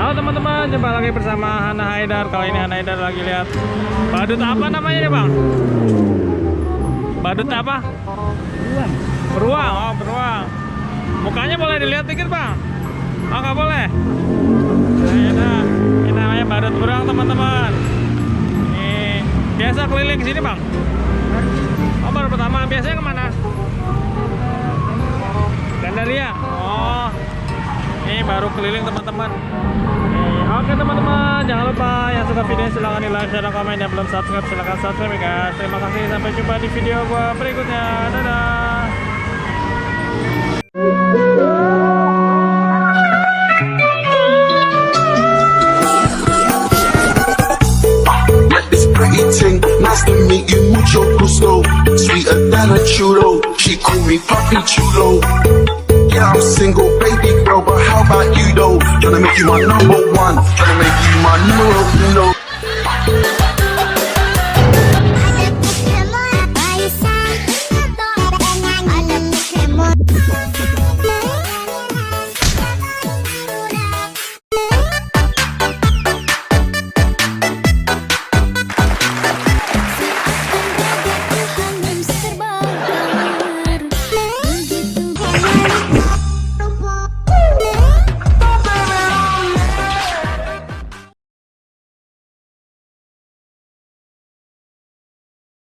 Halo teman-teman, jumpa lagi bersama Hana Haidar. Kali ini Hana Haidar lagi lihat badut apa namanya nih bang? Badut apa? Beruang. Beruang, oh beruang. Mukanya boleh dilihat dikit bang? Oh nggak boleh? Nah, ini namanya badut beruang teman-teman. Ini biasa keliling sini bang? Oh baru pertama, biasanya kemana? Gandaria. Oh, ini baru keliling teman-teman. Oke teman-teman, jangan lupa yang suka video silahkan di like, share, dan komen. Yang belum subscribe silahkan subscribe ya guys. Terima kasih, sampai jumpa di video gua berikutnya. Dadah. Pretty ting, nice to meet you, mucho gusto. Sweeter than a churro, she call me Papi Chulo. Yeah, I'm single, baby girl, but how about you though? Tryna make you my number one, tryna make you my numero uno.